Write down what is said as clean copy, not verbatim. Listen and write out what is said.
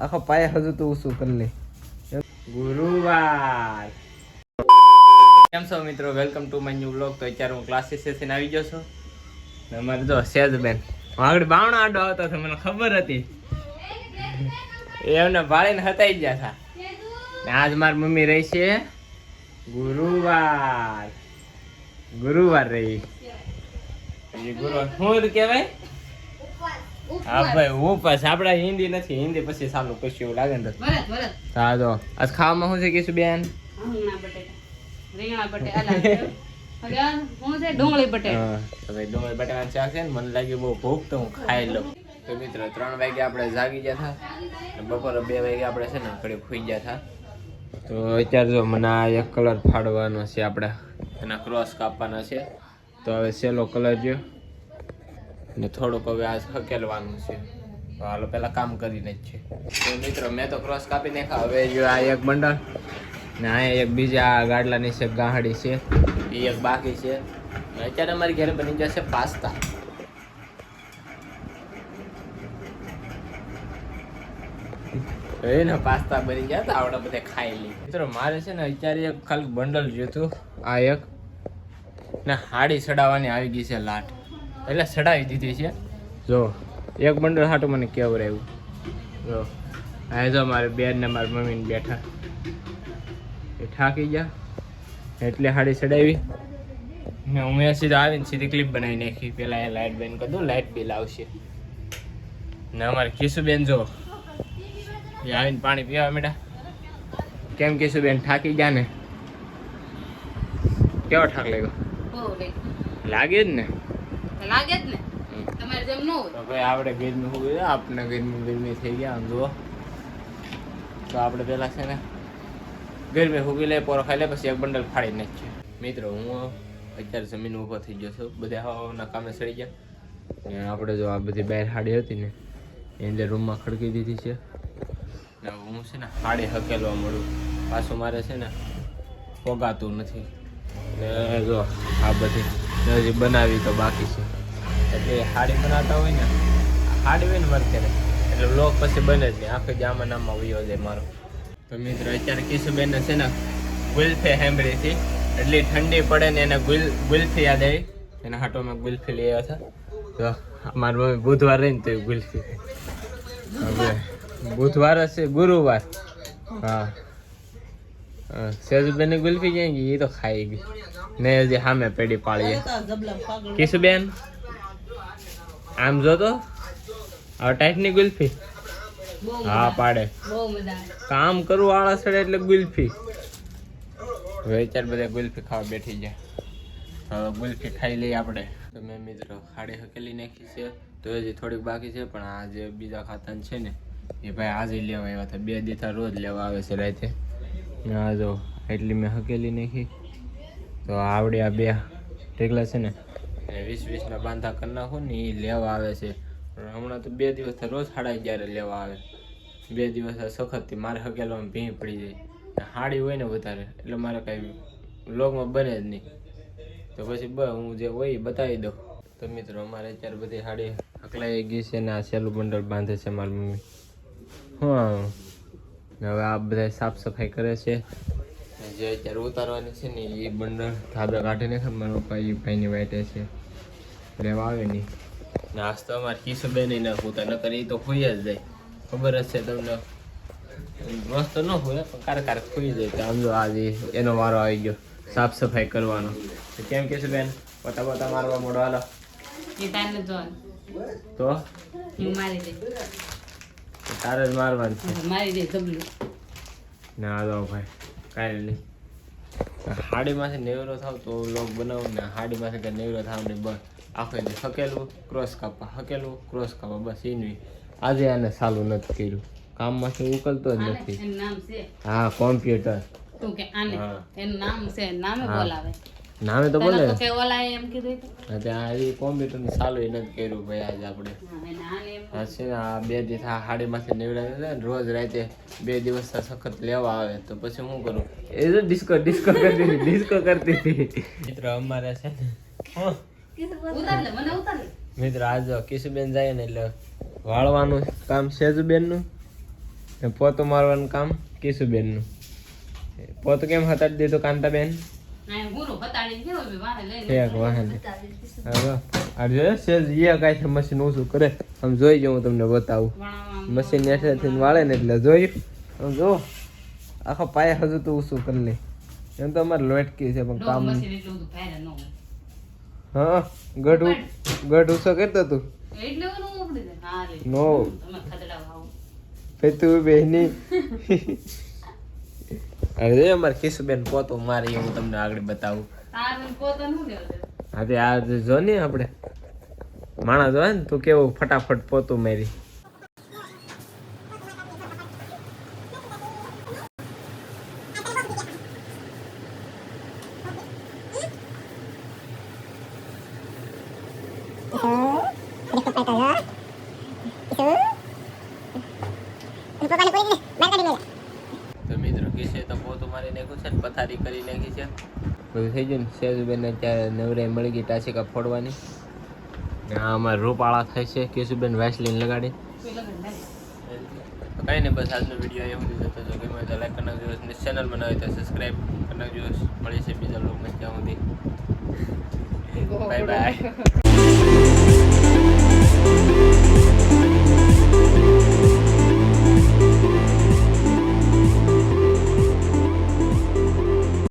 આખો પાય હજુ તો ઊંચું કરી લે. ગુરુવાર કેમ છો મિત્રો, welcome to my new vlog. તો અત્યારે હું ક્લાસીસ થી આવી ગયો છું. અમારે જો સેજબેન આગળ બાવણો આડો આવતો હતો, મને ખબર હતી. એમને ભાળીને હતાઈ ગયા હતા. આજ મારી મમ્મી રહી છે ગુરુવાર. ગુરુવાર રહી ગુરુવાર શું કહેવાય? હા ભાઈ ઉપવાસ. આપડા હિન્દી નથી, હિન્દી પછી ચાલુ પછી એવું લાગે ને. હા જો આજ ખાવામાં શું છે કીશું બેન? ડુંગળી બટેટાનું શાક છે ને. મને લાગ્યું બહુ ભૂખ તો હું ખાઈ લઉં. તો મિત્રો 3 વાગે આપણે જાગી ગયા હતા. બપોરે 2 વાગે આપણે છે ને ઘડી ખોઈ ગયા હતા. તો અત્યારે જો મને આ એક કલર ફાડવાનો છે, આપણે એના ક્રોસ કાપવાના છે. તો હવે સેલો કલર જો ને થોડુંક હવે આ હકેલવાનું છે. તો હાલો પેલા કામ કરીને જ છે. તો મિત્રો મેં તો ક્રોસ કાપી નાખ્યા. હવે જો આ એક બંડલ ને આ એક બીજા ગાડલાની છે ગાહડી છે, એ એક બાકી છે. અત્યારે અમારી ઘરે બની જશે પાસ્તા. ને પાસ્તા બની ગયા તો આવડે બધા ખાઈ લઈ. મિત્રો મારે છે ને અત્યારે એક ખાલી બંડલ જોતું. આ એક ને હાડી ચડાવવાની આવી ગઈ છે લાટ, એટલે ચડાવી દીધી છે. જો એક બંડલ હાટું મને કેવું રહ્યું. જો આ જો મારે બેન ને મારી મમ્મીને બેઠા એ થાકી ગયા એટલે હાડી ચડાવી ને હું સીધા આવીને સીધી ક્લિપ બનાવી નાખી. પેલા એ લાઇટ બેન કરી દઉં, લાઇટ બિલ આવશે. ને અમારે કિશુબેન જો એ આવીને પાણી પીવા મેડા. કેમ કિશુબેન થાકી ગયા ને? કેવો થાક લાગ્યો? લાગે જ ને, લાગે જ ને. તમારે જેમ ન હોય તો ભાઈ આપણે ગરમી હોય ગયા, આપણે ગરમી થઈ ગયા. આમ જુઓ તો આપણે પેલા છે ને ગરમી ફૂગી લે, પોરો ખાઈ લે, પછી એક બંડલ ફાડી નાખીએ. મિત્રો હું અત્યારે જમીન ઊભો થઈ ગયો છું. બધા હવાના કામે સડી ગયા. ને આપણે જો આ બધી બહાર હાડી હતી ને એને રૂમમાં ખડકી દીધી છે. ને હું છે ને હાડી હકેલવા મળું. પાછું મારે છે ને પોગાતું નથી. ને જો આ બધી હજી બનાવી તો બાકી છે. એટલે હાડી બનાવતા હોય ને, હાડી હોય ને વર્ક કરે એટલે બ્લોગ પછી બને જ નહીં. આખો જામાં નામમાં વયો જાય મારો. તો મિત્રો અત્યારે કિશુબેનને છે ને ગુલ્ફી સાંભળી હતી. એટલી ઠંડી પડે ને એને ગુલ્ફી યાદ આવી. એના હાટો મેં ગુલ્ફી લઈ આવ્યા હતા. તો મારી મમ્મી બુધવાર રહીને તો ગુલ્ફી. હવે બુધવાર હશે ગુરુવાર. હા સેજુબેન ગુલ્ફી ક્યાં ગઈ? એ તો ખાઈ ગઈ ને હજી સામે પેડી પાડીએ. કિશુબેન આમ જો તો હવે ટાઈટની ગુલ્ફી. હા પાડે, કામ કરવું આળા સડે એટલે ગુલ્ફી. હવે અત્યારે બધા ગુલ્ફી ખાવા બેઠી જાય. હવે ગુલ્ફી ખાઈ લઈએ આપણે. તો મેં મિત્રો હાડી હકેલી નાખી છે. તો હજી થોડીક બાકી છે, પણ આ જે બીજા ખાતાને છે ને એ ભાઈ આજે લેવા આવ્યા હતા. 2 દીથા રોજ લેવા આવે છે રાતે. હા જો એટલી મેં હકેલી નાખી. તો આવડે આ 2 ઢેગલા છે ને 20-20 ના બાંધા કરી નાખો ને એ લેવા આવે છે. હમણાં તો 2 દિવસ રોજ 11:30 લેવા આવે. 2 દિવસ સખતથી મારે હકેલવામાં ભીં પડી જાય. હાડી હોય ને વધારે એટલે મારે કાંઈ વ્લોગમાં બને જ નહીં. તો પછી હું જે હોય એ બતાવી દઉં. તો મિત્રો અમારે અત્યારે બધી હાડી હકલાઈ ગઈ છે ને આ સેલું બંડલ બાંધે છે મારી મમ્મી. હા હવે આ બધા સાફ સફાઈ કરે છે. જે અત્યારે ઉતારવાની છે ને એ બંડલ ધાબે કાઢીને મારા પપ્પા એ ભાઈની વાઈટે છે લેવા આવે નહીં. ને આજ તો અમારે કિશુબેન ના હોતા, નકર એ તો ખોઈ જ જાય. ખબર જ છે તમને, મસ્ત ન હોય પણ કારક ખોઈ જાય. તો આમ જો આજે એનો વારો આવી ગયો સાફ સફાઈ કરવાનો. કેમ કિશુબેન પોતા મારવા મોડો હાલો તો તારે જ મારવાનું છે. ના દો ભાઈ કાંઈ નહીં. હાડીમાંથી નેવરો થાવ તો લોક બનાવું ને હાડીમાંથી કંઈ નેવરો થાવ ને બસ આખો હકેલવું ક્રોસ કાપવા, હકેલવું ક્રોસ કાપવા, બસ એનું. આજે આને ચાલુ નથી કર્યું, કામમાંથી ઉકલતો જ નથી. હા કોમ્પ્યુટર. નામે તો બોલે કોમ્પ્યુટર ની ચાલુ નથી કર્યું ભાઈ આજે આપણે. છે ને આ 2 દિવસ આ હાડીમાંથી નીવડાવી ને રોજ રાતે 2 દિવસ સખત લેવા આવે. તો પછી શું કરું? એ તો ડિસ્કો કરતી હતી. મિત્રો અમારે છે ને મિત્ર આજ કિશુબેન જાય ને એટલે વાળવાનું કામ સેજુબેન નું ને પોતું મારવાનું કામ કિશુબેનનું. પોતું કેમ હટાડી દીધું કાંતાબેન? ના ગુરુ બતાડીને કેવો બી વાહે લઈને એક વાહન હવે આ જો સેજ ઈ કાંઈ મશીન ઓછું કરે. આમ જોઈ જો હું તમને બતાવું. વણાવવામાં મશીન હેઠળથી વાળે ને એટલે જોયું. આમ જો આખો પાય હજુ તો ઓછું કરી લે. એમ તો અમારે લોટકી છે પણ કામ મશીન એટલું બધું ભારે ન હોય. હા ગઢ ઉસો કરતો તું એટલે ઓલું ઉપડી જાય. હા રે નો તમે ખદડા વાવો. તું બેની અરે અમારે કિશુબેન પોતો મારી હું તમને આગળ બતાવું. તારે પોતાનું શું લેવું છે? હવે આ જો ને આપણે માણસ હોય ને તું કેવું ફટાફટ પોતું મારી. તો મિત્રો કિશે તો પોતું મારી નાખ્યું છે ને પથારી કરી નાખી છે બધું થઈ ગયું ને. સેજુબેન અત્યારે નવરાઈ મળી ગઈ ટાસિકા ફોડવાની. ને આ અમારે રૂપાળા થાય છે. કિશુબેન વેસલીન લગાડી. કોઈ લગન નહીં. કઈ નહીં બસ આજનો વિડીયો એવું જ હતો. જો ગમે તો લાઈક કરી નાખજો ને ચેનલ બનાવે તો સબસ્ક્રાઈબ કરી નાખજો. મળી છે બીજા લોકોને ત્યાં સુધી. Bye bye.